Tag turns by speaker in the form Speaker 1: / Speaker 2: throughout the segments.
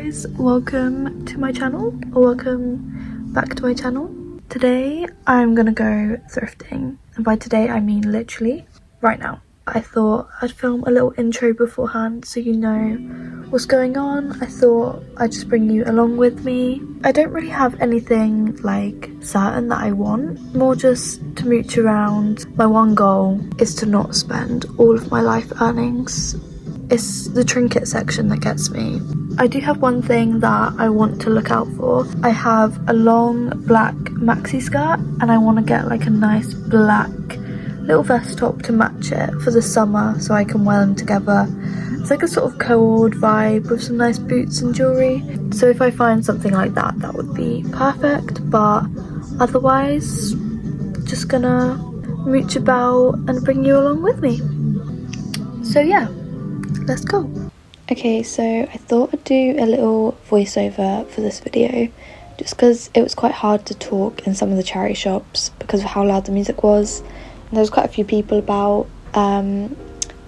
Speaker 1: guys, welcome to my channel, or welcome back to my channel. Today I'm gonna go thrifting, and by today I mean literally right now. I thought I'd film a little intro beforehand so you know what's going on. I thought I'd just bring you along with me. I don't really have anything like certain that I want, more just to mooch around. My one goal is to not spend all of my life earnings. It's the trinket section that gets me. I do have one thing that I want to look out for. I have a long black maxi skirt and I want to get like a nice black little vest top to match it for the summer so I can wear them together. It's like a sort of co-ord vibe with some nice boots and jewellery. So if I find something like that, that would be perfect, but otherwise just gonna mooch about and bring you along with me. So yeah, let's go. Okay, so I thought I'd do a little voiceover for this video just because it was quite hard to talk in some of the charity shops because of how loud the music was. And there was quite a few people about,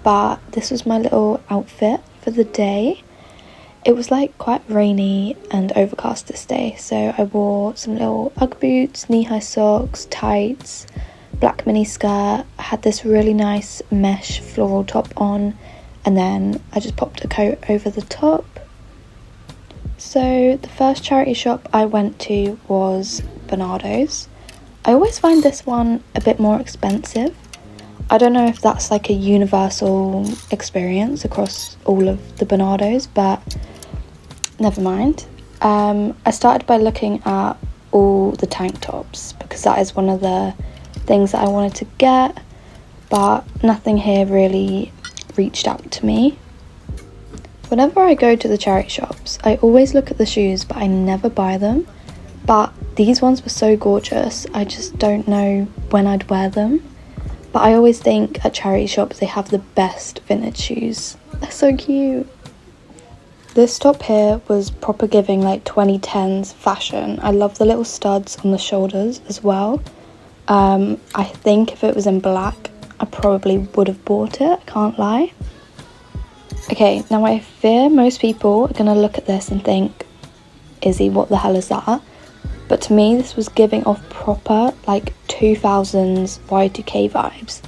Speaker 1: but this was my little outfit for the day. It was like quite rainy and overcast this day, so I wore some little Ugg boots, knee-high socks, tights, black mini skirt. I had this really nice mesh floral top on, and then I just popped a coat over the top. So the first charity shop I went to was Barnardos. I always find this one a bit more expensive. I don't know if that's like a universal experience across all of the Barnardos, but never mind. I started by looking at all the tank tops because that is one of the things that I wanted to get, but nothing here really reached out to me. Whenever I go to the charity shops, I always look at the shoes, but I never buy them. But these ones were so gorgeous, I just don't know when I'd wear them. But I always think at charity shops they have the best vintage shoes. They're so cute. This top here was proper giving like 2010s fashion. I love the little studs on the shoulders as well. I think if it was in black, I probably would have bought it, I can't lie. Okay, now I fear most people are gonna look at this and think, Izzy, what the hell is that? But to me, this was giving off proper like 2000s Y2K vibes.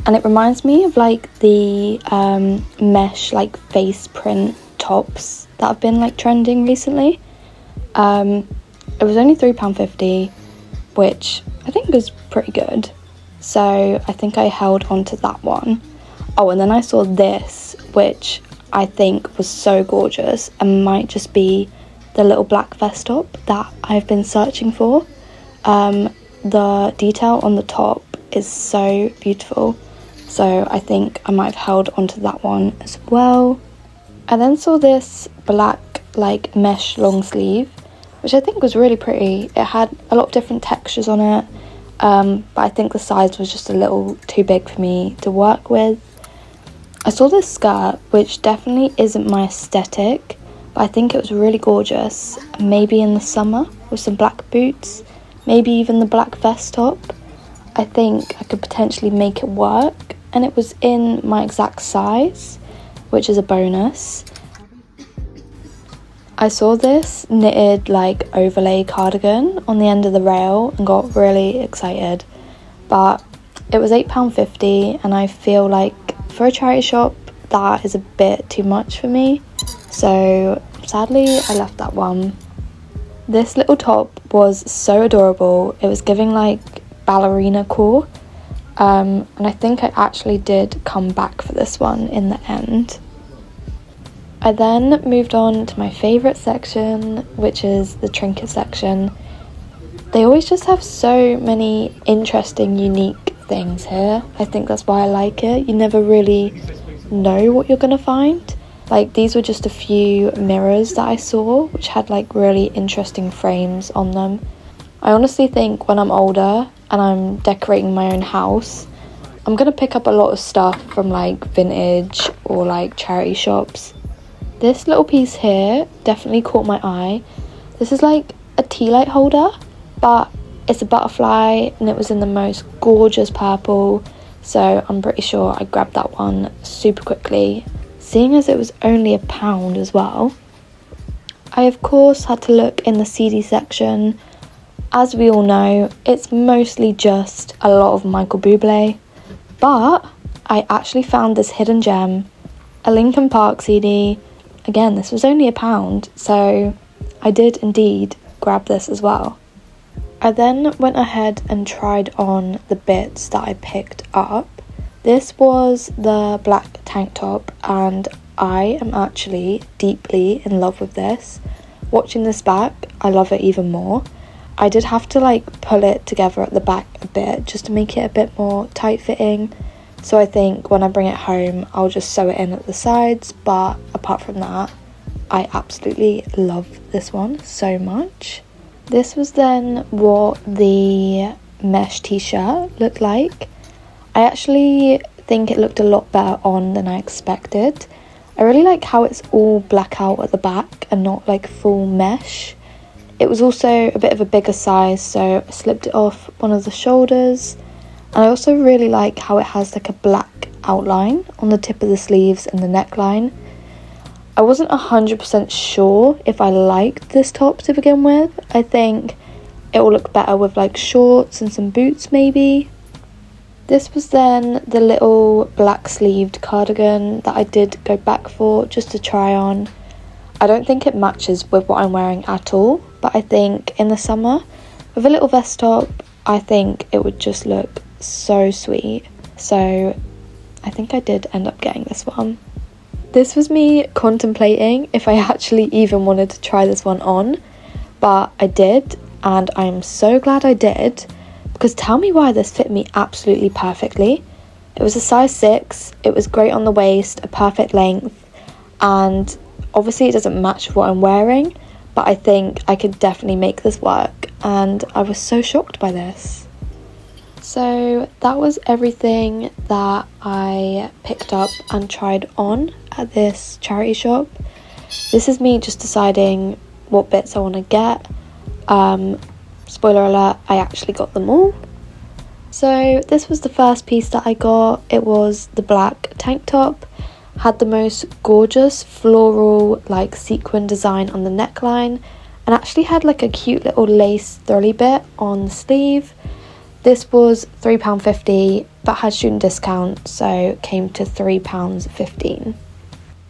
Speaker 1: And it reminds me of like the mesh like face print tops that have been like trending recently. It was only £3.50, which I think was pretty good. So I think I held on to that one. Oh, and then I saw this, which I think was so gorgeous and might just be the little black vest top that I've been searching for. The detail on the top is so beautiful, so I think I might have held onto that one as well. I then saw this black like mesh long sleeve, which I think was really pretty. It had a lot of different textures on it, but I think the size was just a little too big for me to work with. I saw this skirt, which definitely isn't my aesthetic, but I think it was really gorgeous, maybe in the summer with some black boots, maybe even the black vest top. I think I could potentially make it work, and it was in my exact size, which is a bonus. I saw this knitted like overlay cardigan on the end of the rail and got really excited, but it was £8.50 and I feel like for a charity shop that is a bit too much for me. So sadly I left that one. This little top was so adorable. It was giving like ballerina core, and I think I actually did come back for this one in the end. I then moved on to my favourite section, which is the trinket section. They always just have so many interesting, unique things here. I think that's why I like it. You never really know what you're gonna find. Like, these were just a few mirrors that I saw which had like really interesting frames on them. I honestly think when I'm older and I'm decorating my own house, I'm gonna pick up a lot of stuff from like vintage or like charity shops. This little piece here definitely caught my eye. This is like a tea light holder, but it's a butterfly and it was in the most gorgeous purple, so I'm pretty sure I grabbed that one super quickly, seeing as it was only £1 as well. I of course had to look in the CD section. As we all know, it's mostly just a lot of Michael Bublé, but I actually found this hidden gem, a Linkin Park CD. Again, this was only £1, so I did indeed grab this as well. I then went ahead and tried on the bits that I picked up. This was the black tank top, and I am actually deeply in love with this. Watching this back, I love it even more. I did have to like pull it together at the back a bit just to make it a bit more tight fitting. So I think when I bring it home, I'll just sew it in at the sides. But apart from that, I absolutely love this one so much. This was then what the mesh t-shirt looked like. I actually think it looked a lot better on than I expected. I really like how it's all black out at the back and not like full mesh. It was also a bit of a bigger size, so I slipped it off one of the shoulders. And I also really like how it has like a black outline on the tip of the sleeves and the neckline. I wasn't 100% sure if I liked this top to begin with. I think it will look better with like shorts and some boots maybe. This was then the little black sleeved cardigan that I did go back for just to try on. I don't think it matches with what I'm wearing at all, but I think in the summer with a little vest top, I think it would just look so sweet. So I think I did end up getting this one. This was me contemplating if I actually even wanted to try this one on, but I did, and I'm so glad I did, because tell me why this fit me absolutely perfectly. It was a size 6, it was great on the waist, a perfect length, and obviously it doesn't match what I'm wearing, but I think I could definitely make this work, and I was so shocked by this. So that was everything that I picked up and tried on at this charity shop. This is me just deciding what bits I want to get. Spoiler alert, I actually got them all. So this was the first piece that I got. It was the black tank top. Had the most gorgeous floral like sequin design on the neckline, and actually had like a cute little lace thrully bit on the sleeve. This was £3.50 but had student discount, so it came to £3.15.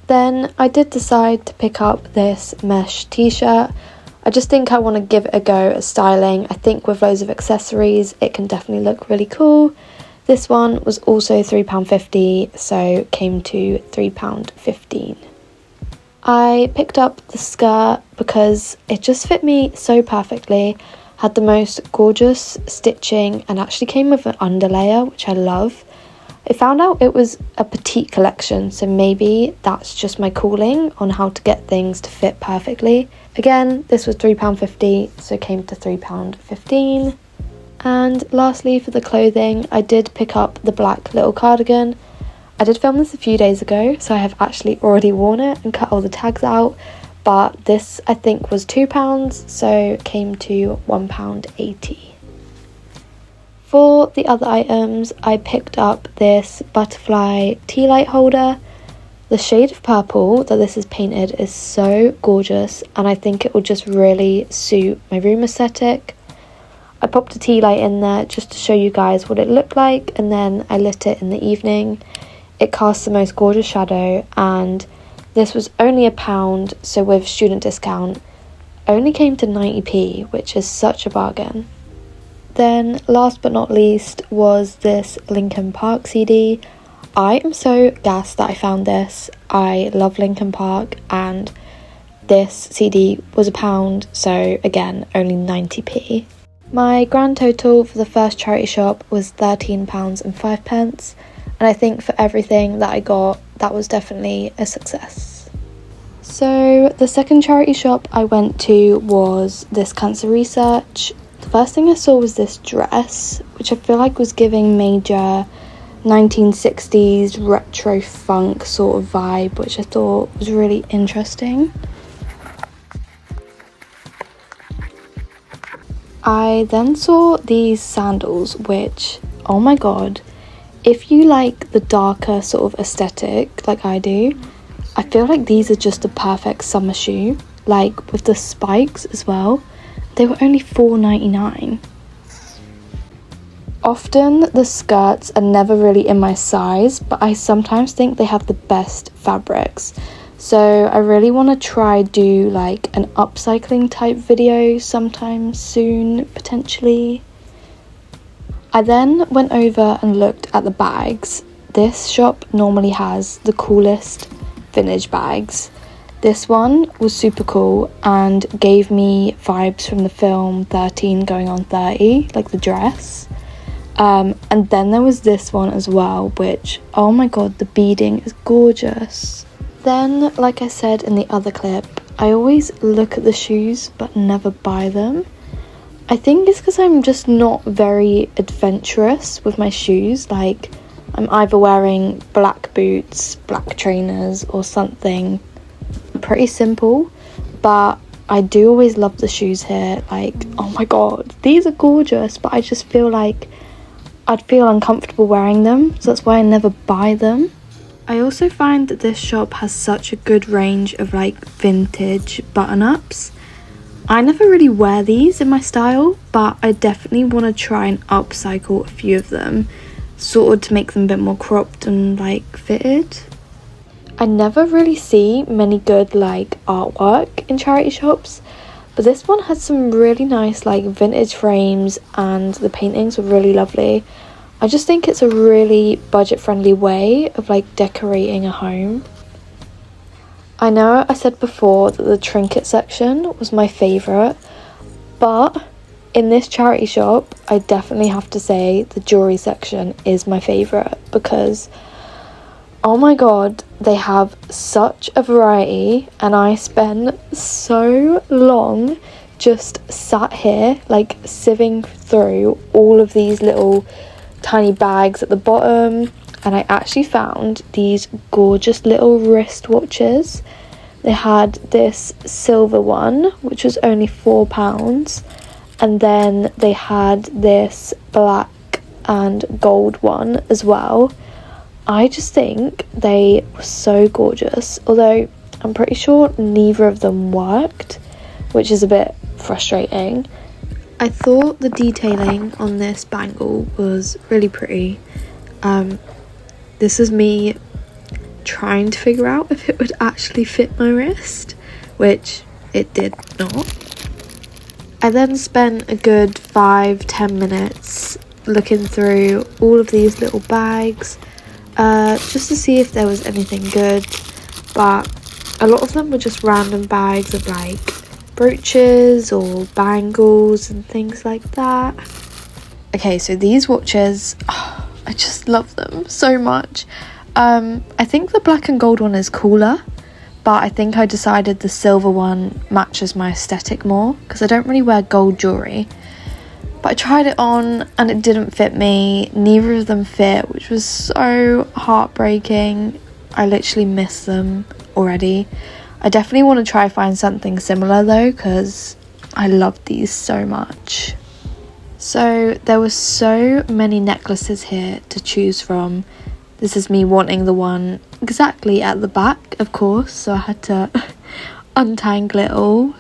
Speaker 1: Then I did decide to pick up this mesh t-shirt. I just think I want to give it a go at styling. I think with loads of accessories it can definitely look really cool. This one was also £3.50, so came to £3.15. I picked up the skirt because it just fit me so perfectly. Had the most gorgeous stitching and actually came with an underlayer, which I love. I found out it was a petite collection, so maybe that's just my calling on how to get things to fit perfectly. Again, this was £3.50, so came to £3.15. And lastly, for the clothing, I did pick up the black little cardigan. I did film this a few days ago, so I have actually already worn it and cut all the tags out, but this I think was £2, so it came to £1.80. For the other items, I picked up this butterfly tea light holder. The shade of purple that this is painted is so gorgeous, and I think it will just really suit my room aesthetic. I popped a tea light in there just to show you guys what it looked like, and then I lit it in the evening. It casts the most gorgeous shadow, and this was only £1, so with student discount only came to 90p, which is such a bargain. Then last but not least was this Linkin Park CD. I am so gassed that I found this. I love Linkin Park, and this CD was £1, so again only 90p. My grand total for the first charity shop was £13.05, and I think for everything that I got, that was definitely a success. So the second charity shop I went to was this cancer research. The first thing I saw was this dress, which I feel like was giving major 1960s retro funk sort of vibe, which I thought was really interesting. I then saw these sandals, which, oh my god, if you like the darker sort of aesthetic like I do, I feel like these are just a perfect summer shoe. like with the spikes as well. They were only £4.99. Often the skirts are never really in my size, but I sometimes think they have the best fabrics. So I really want to try do like an upcycling type video sometime soon, potentially. I then went over and looked at the bags. This shop normally has the coolest vintage bags. This one was super cool and gave me vibes from the film 13 going on 30, like the dress. And then there was this one as well, which, oh my god, the beading is gorgeous. Then, like I said in the other clip, I always look at the shoes but never buy them. I think it's because I'm just not very adventurous with my shoes. Like, I'm either wearing black boots, black trainers, or something pretty simple, but I do always love the shoes here. Like, oh my god, these are gorgeous, but I just feel like I'd feel uncomfortable wearing them, so that's why I never buy them. I also find that this shop has such a good range of like vintage button-ups. I never really wear these in my style, but I definitely want to try and upcycle a few of them, sort of to make them a bit more cropped and like fitted. I never really see many good like artwork in charity shops, but this one had some really nice like vintage frames and the paintings were really lovely. I just think it's a really budget friendly way of like decorating a home. I know I said before that the trinket section was my favourite, but in this charity shop I definitely have to say the jewellery section is my favourite because oh my god, they have such a variety and I spend so long just sat here like sieving through all of these little tiny bags at the bottom, and I actually found these gorgeous little wrist watches. They had this silver one which was only £4, and then they had this black and gold one as well. I just think they were so gorgeous, although I'm pretty sure neither of them worked, which is a bit frustrating. I thought the detailing on this bangle was really pretty. This is me trying to figure out if it would actually fit my wrist, which it did not. I then spent a good 5-10 minutes looking through all of these little bags, just to see if there was anything good, but a lot of them were just random bags of like brooches or bangles and things like that. Okay, so these watches, oh, I just love them so much. I think the black and gold one is cooler, but I think I decided the silver one matches my aesthetic more because I don't really wear gold jewellery. But I tried it on and it didn't fit me. Neither of them fit, which was so heartbreaking. I literally miss them already. I definitely want to try find something similar though, because I love these so much. So there were so many necklaces here to choose from. This is me wanting the one exactly at the back, of course, so I had to untangle it all.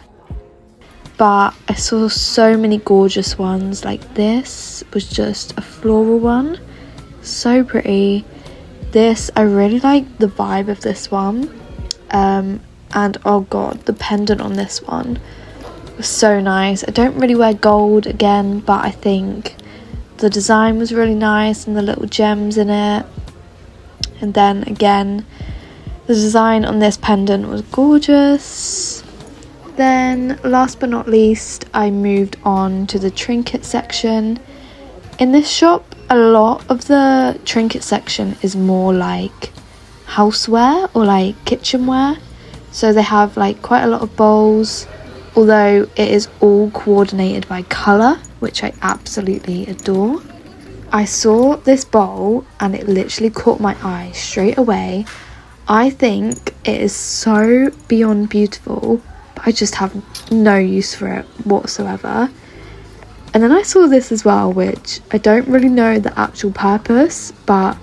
Speaker 1: But I saw so many gorgeous ones. Like this was just a floral one, so pretty. This, I really like the vibe of this one, and oh god, the pendant on this one was so nice. I don't really wear gold again, but I think the design was really nice and the little gems in it. And then again, the design on this pendant was gorgeous. Then last but not least, I moved on to the trinket section. In this shop, a lot of the trinket section is more like houseware or like kitchenware. So they have like quite a lot of bowls, although it is all coordinated by colour, which I absolutely adore. I saw this bowl and it literally caught my eye straight away. I think it is so beyond beautiful, but I just have no use for it whatsoever. And then I saw this as well, which I don't really know the actual purpose, but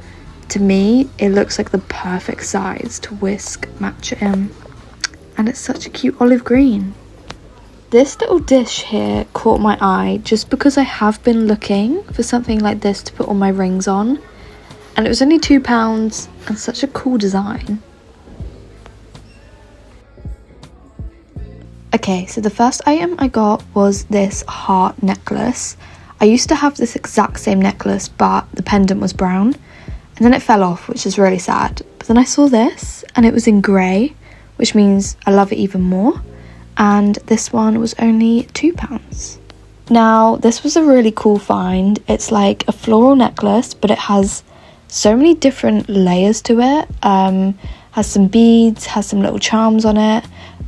Speaker 1: to me it looks like the perfect size to whisk matcha in. and it's such a cute olive green. This little dish here caught my eye just because I have been looking for something like this to put all my rings on, and it was only £2 and such a cool design. Okay, so the first item I got was this heart necklace. I used to have this exact same necklace, but the pendant was brown, and then it fell off, which is really sad. But then I saw this and it was in grey, which means I love it even more. And this one was only £2. Now, this was a really cool find. It's like a floral necklace, but it has so many different layers to it. Has some beads, has some little charms on it.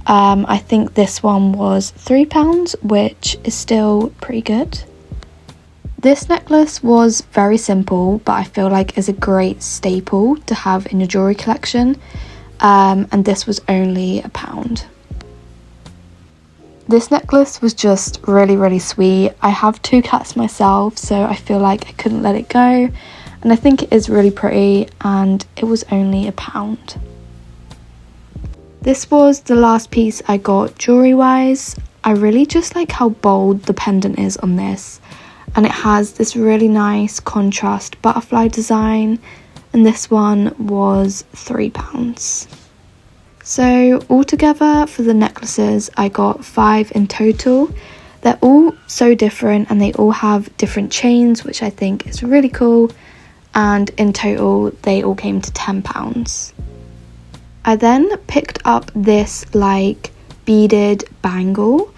Speaker 1: I think this one was £3, which is still pretty good. This necklace was very simple, but I feel like is a great staple to have in your jewellery collection. And this was only £1. This necklace was just really sweet. I have 2 cats myself, so I feel like I couldn't let it go. And I think it is really pretty, and it was only £1. This was the last piece I got jewellery wise. I really just like how bold the pendant is on this. And it has this really nice contrast butterfly design. And this one was £3. So altogether for the necklaces, I got 5 in total. They're all so different and they all have different chains, which I think is really cool. And in total, they all came to £10. I then picked up this like beaded bangle.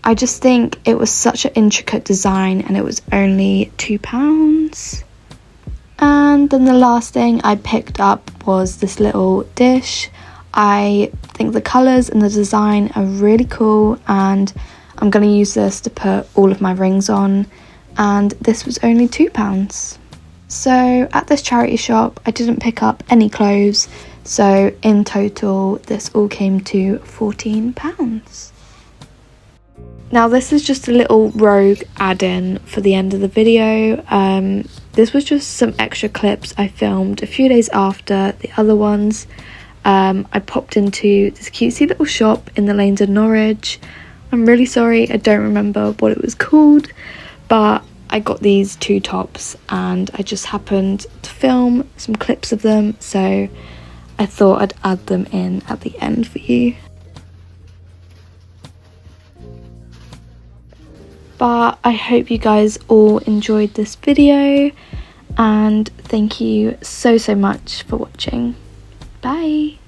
Speaker 1: I just think it was such an intricate design and it was only £2. And then the last thing I picked up was this little dish. I think the colours and the design are really cool, and I'm going to use this to put all of my rings on, and this was only £2. So at this charity shop I didn't pick up any clothes, so in total this all came to £14. Now this is just a little rogue add-in for the end of the video. This was just some extra clips I filmed a few days after the other ones. I popped into this cutesy little shop in the lanes of Norwich. I'm really sorry, I don't remember what it was called, but I got these 2 tops and I just happened to film some clips of them, so I thought I'd add them in at the end for you. But I hope you guys all enjoyed this video, and thank you so much for watching. Bye!